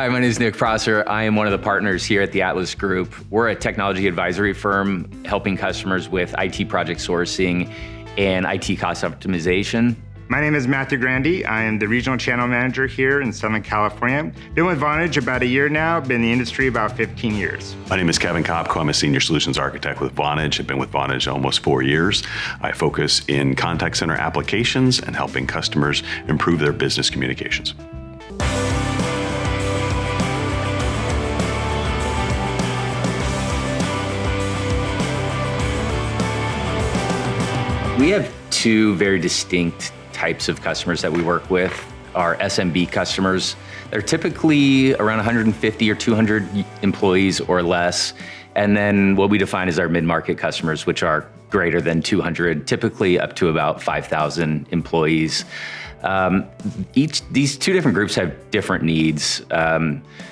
Hi, my name is Nick Prosser. I am one of the partners here at the Atlas Group. We're a technology advisory firm helping customers with IT project sourcing and IT cost optimization. My name is Matthew Grandy. I am the regional channel manager here in Southern California. Been with Vonage about a year now, been in the industry about 15 years. My name is Kevin Kopko. I'm a senior solutions architect with Vonage. I've been with Vonage almost 4 years. I focus in contact center applications and helping customers improve their business communications. We have two very distinct types of customers that we work with. Our SMB customers, they're typically around 150 or 200 employees or less. And then what we define as our mid-market customers, which are greater than 200, typically up to about 5,000 employees. These two different groups have different needs.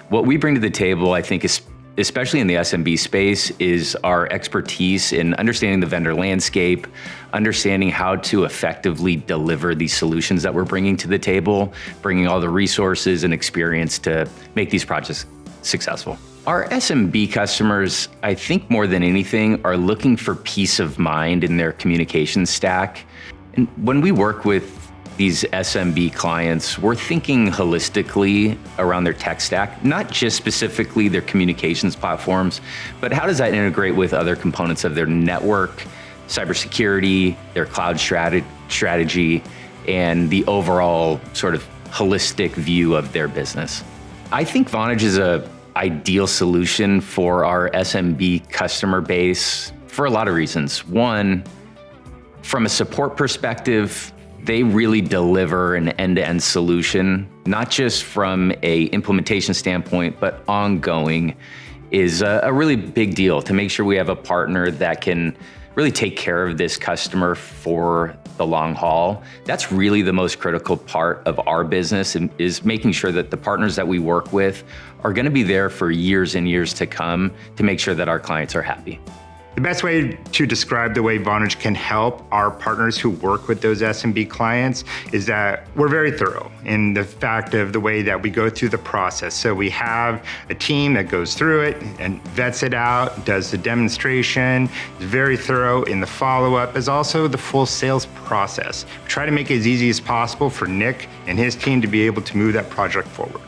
What we bring to the table, I think, is especially in the SMB space, is our expertise in understanding the vendor landscape, understanding how to effectively deliver these solutions that we're bringing to the table, bringing all the resources and experience to make these projects successful. Our SMB customers, I think more than anything, are looking for peace of mind in their communication stack. And when we work with these SMB clients, we're thinking holistically around their tech stack, not just specifically their communications platforms, but how does that integrate with other components of their network, cybersecurity, their cloud strategy, and the overall sort of holistic view of their business. I think Vonage is an ideal solution for our SMB customer base for a lot of reasons. One, from a support perspective, they really deliver an end-to-end solution, not just from a implementation standpoint, but ongoing is a really big deal to make sure we have a partner that can really take care of this customer for the long haul. That's really the most critical part of our business, and is making sure that the partners that we work with are gonna be there for years and years to come to make sure that our clients are happy. The best way to describe the way Vonage can help our partners who work with those SMB clients is that we're very thorough in the fact of the way that we go through the process. So we have a team that goes through it and vets it out, does the demonstration, is very thorough in the follow-up, as also the full sales process. We try to make it as easy as possible for Nick and his team to be able to move that project forward.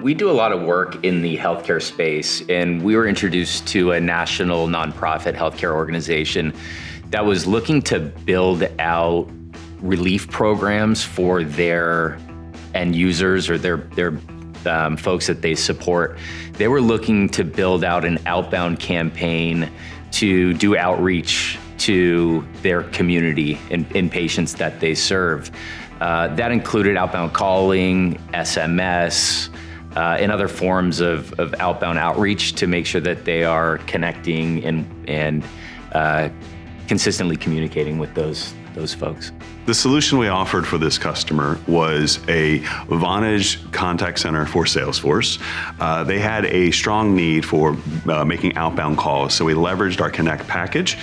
We do a lot of work in the healthcare space, and we were introduced to a national nonprofit healthcare organization that was looking to build out relief programs for their end users or their folks that they support. They were looking to build out an outbound campaign to do outreach to their community and patients that they serve. That included outbound calling, SMS, and other forms of outbound outreach to make sure that they are connecting and consistently communicating with those folks. The solution we offered for this customer was a Vonage contact center for Salesforce. They had a strong need for making outbound calls, so we leveraged our Connect package,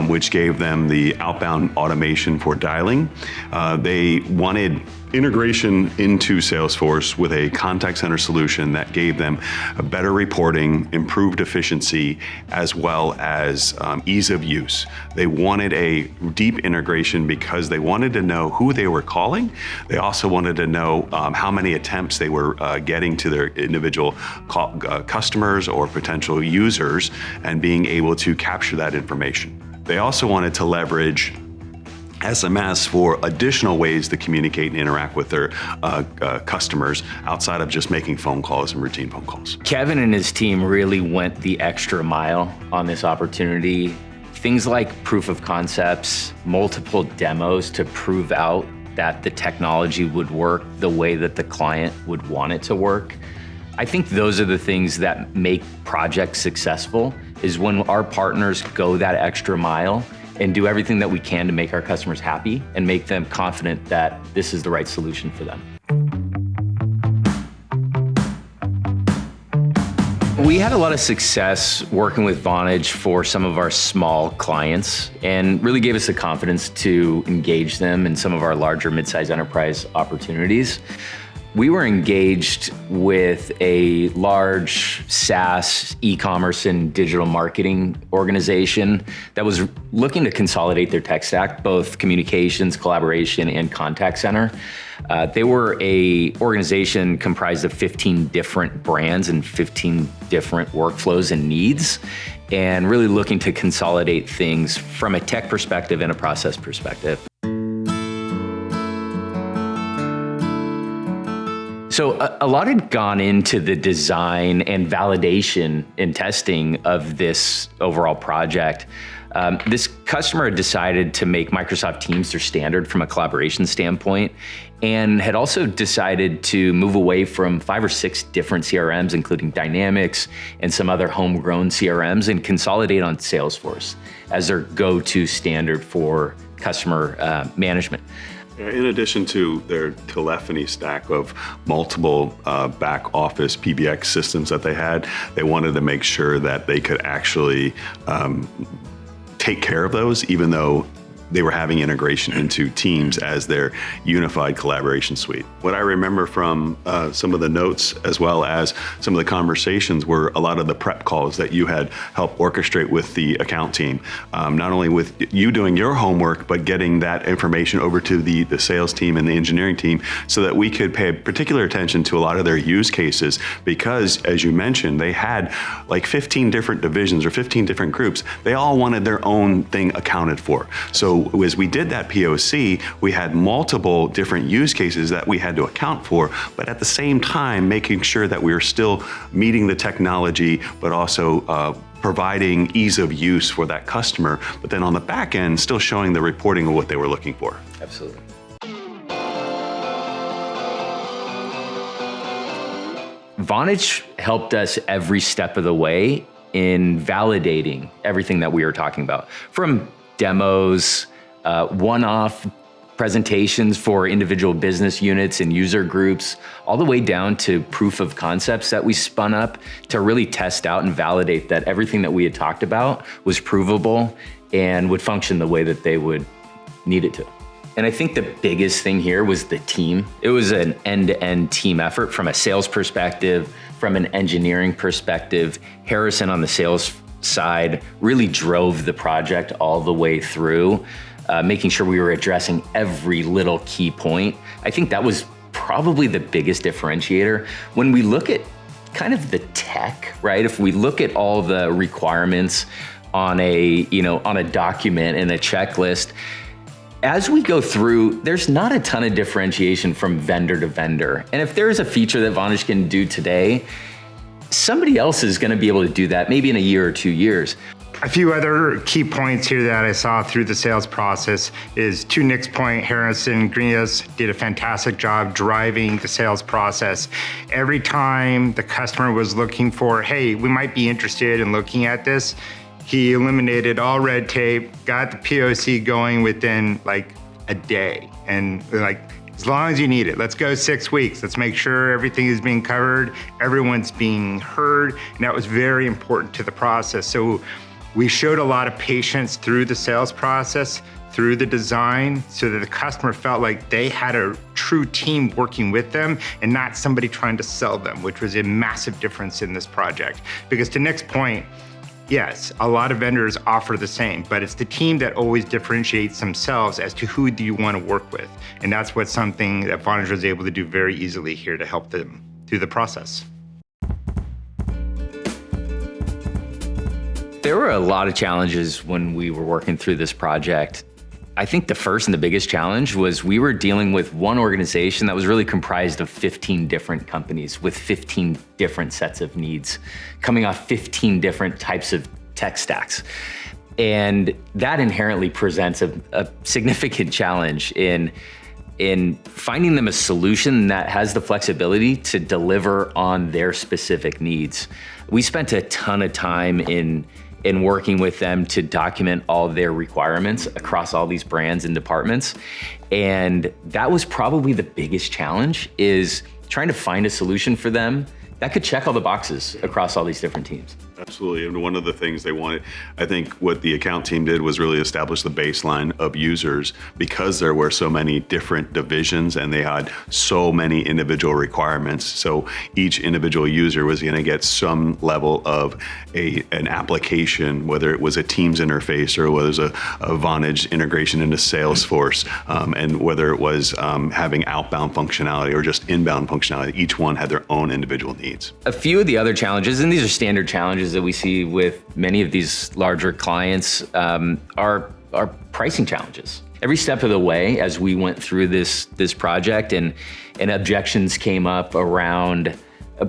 which gave them the outbound automation for dialing. They wanted integration into Salesforce with a contact center solution that gave them a better reporting, improved efficiency, as well as ease of use. They wanted a deep integration because they wanted to know who they were calling. They also wanted to know how many attempts they were getting to their individual customers or potential users, and being able to capture that information. They also wanted to leverage SMS for additional ways to communicate and interact with their customers outside of just making phone calls and routine phone calls. Kevin and his team really went the extra mile on this opportunity. Things like proof of concepts, multiple demos to prove out that the technology would work the way that the client would want it to work. I think those are the things that make projects successful, is when our partners go that extra mile and do everything that we can to make our customers happy and make them confident that this is the right solution for them. We had a lot of success working with Vonage for some of our small clients and really gave us the confidence to engage them in some of our larger mid-sized enterprise opportunities. We were engaged with a large SaaS, e-commerce, and digital marketing organization that was looking to consolidate their tech stack, both communications, collaboration, and contact center. They were an organization comprised of 15 different brands and 15 different workflows and needs, and really looking to consolidate things from a tech perspective and a process perspective. So a lot had gone into the design and validation and testing of this overall project. This customer had decided to make Microsoft Teams their standard from a collaboration standpoint, and had also decided to move away from 5 or 6 different CRMs, including Dynamics and some other homegrown CRMs, and consolidate on Salesforce as their go-to standard for customer management. In addition to their telephony stack of multiple back office PBX systems that they had, they wanted to make sure that they could actually take care of those, even though they were having integration into Teams as their unified collaboration suite. What I remember from some of the notes, as well as some of the conversations, were a lot of the prep calls that you had helped orchestrate with the account team. Not only with you doing your homework, but getting that information over to the sales team and the engineering team so that we could pay particular attention to a lot of their use cases, because as you mentioned, they had like 15 different divisions or 15 different groups. They all wanted their own thing accounted for. So as we did that POC, we had multiple different use cases that we had to account for, but at the same time, making sure that we were still meeting the technology, but also providing ease of use for that customer, but then on the back end, still showing the reporting of what they were looking for. Absolutely. Vonage helped us every step of the way in validating everything that we were talking about, from demos, one-off presentations for individual business units and user groups, all the way down to proof of concepts that we spun up to really test out and validate that everything that we had talked about was provable and would function the way that they would need it to. And I think the biggest thing here was the team. It was an end-to-end team effort from a sales perspective, from an engineering perspective. Harrison on the sales side really drove the project all the way through, making sure we were addressing every little key point. I think that was probably the biggest differentiator. When we look at kind of the tech, right? If we look at all the requirements on a document and a checklist, as we go through, there's not a ton of differentiation from vendor to vendor. And if there is a feature that Vonage can do today, somebody else is going to be able to do that maybe in a year or 2 years. A few other key points here that I saw through the sales process is, to Nick's point, Harrison Grenius did a fantastic job driving the sales process. Every time the customer was looking for, hey, we might be interested in looking at this, he eliminated all red tape, got the POC going within like a day. And like, as long as you need it, let's go 6 weeks. Let's make sure everything is being covered, everyone's being heard. And that was very important to the process. So we showed a lot of patience through the sales process, through the design, so that the customer felt like they had a true team working with them and not somebody trying to sell them, which was a massive difference in this project. Because to Nick's point, yes, a lot of vendors offer the same, but it's the team that always differentiates themselves as to who do you want to work with. And that's what's something that Vonage was able to do very easily here to help them through the process. There were a lot of challenges when we were working through this project. I think the first and the biggest challenge was we were dealing with one organization that was really comprised of 15 different companies with 15 different sets of needs, coming off 15 different types of tech stacks. And that inherently presents a significant challenge in finding them a solution that has the flexibility to deliver on their specific needs. We spent a ton of time in working with them to document all their requirements across all these brands and departments. And that was probably the biggest challenge, is trying to find a solution for them that could check all the boxes across all these different teams. Absolutely. And one of the things they wanted, I think what the account team did was really establish the baseline of users, because there were so many different divisions and they had so many individual requirements. So each individual user was going to get some level of an application, whether it was a Teams interface or whether it was a Vonage integration into Salesforce, and whether it was having outbound functionality or just inbound functionality. Each one had their own individual needs. A few of the other challenges, and these are standard challenges that we see with many of these larger clients, are pricing challenges. Every step of the way, as we went through this project, and objections came up around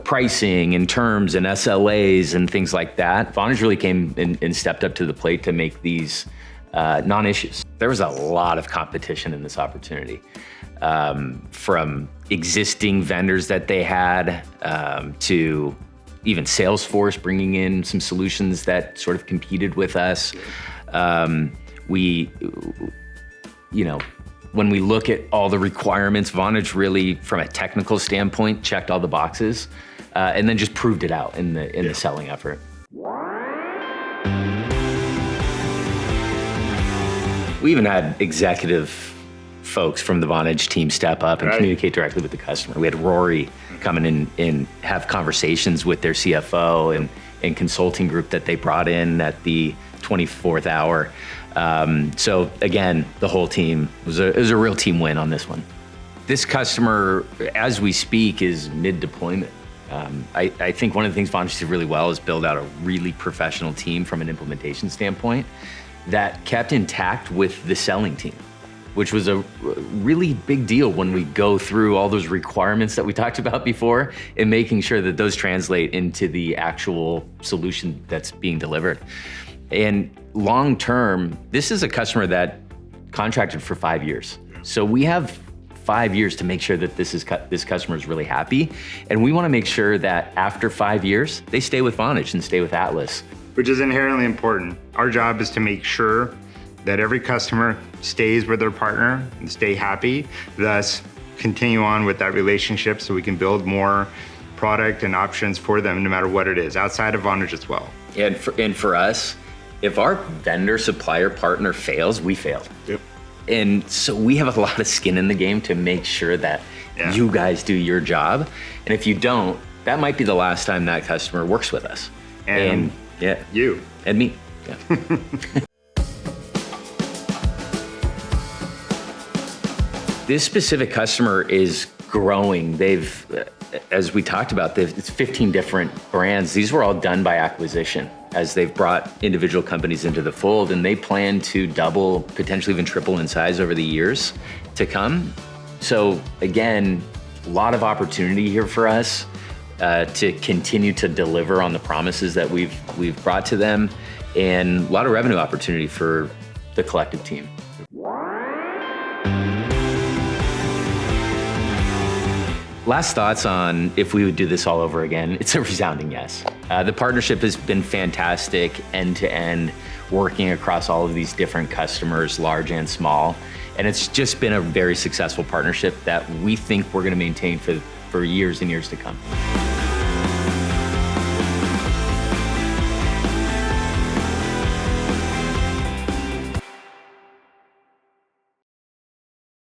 pricing and terms and SLAs and things like that, Vonage really came and stepped up to the plate to make these non-issues. There was a lot of competition in this opportunity, from existing vendors that they had, to even Salesforce bringing in some solutions that sort of competed with us. When we look at all the requirements, Vonage really, from a technical standpoint, checked all the boxes, and then just proved it out in the selling effort. We even had executive folks from the Vonage team step up and communicate directly with the customer. We had Rory come in and have conversations with their CFO and consulting group that they brought in at the 24th hour. So again, the whole team, it was a real team win on this one. This customer, as we speak, is mid-deployment. I think one of the things Vonage did really well is build out a really professional team from an implementation standpoint that kept intact with the selling team, which was a really big deal when we go through all those requirements that we talked about before, and making sure that those translate into the actual solution that's being delivered. And long term, this is a customer that contracted for 5 years. So we have 5 years to make sure that this customer is really happy. And we want to make sure that after 5 years, they stay with Vonage and stay with Atlas. Which is inherently important. Our job is to make sure that every customer stays with their partner and stay happy, thus continue on with that relationship so we can build more product and options for them no matter what it is, outside of Vonage as well. And for us, if our vendor, supplier, partner fails, we failed. Yep. And so we have a lot of skin in the game to make sure that you guys do your job. And if you don't, that might be the last time that customer works with us. And you. And me. Yeah. This specific customer is growing. As we talked about, it's 15 different brands. These were all done by acquisition as they've brought individual companies into the fold, and they plan to double, potentially even triple in size over the years to come. So again, a lot of opportunity here for us to continue to deliver on the promises that we've brought to them, and a lot of revenue opportunity for the collective team. Last thoughts on if we would do this all over again. It's a resounding yes. The partnership has been fantastic, end to end, working across all of these different customers, large and small. And it's just been a very successful partnership that we think we're going to maintain for years and years to come.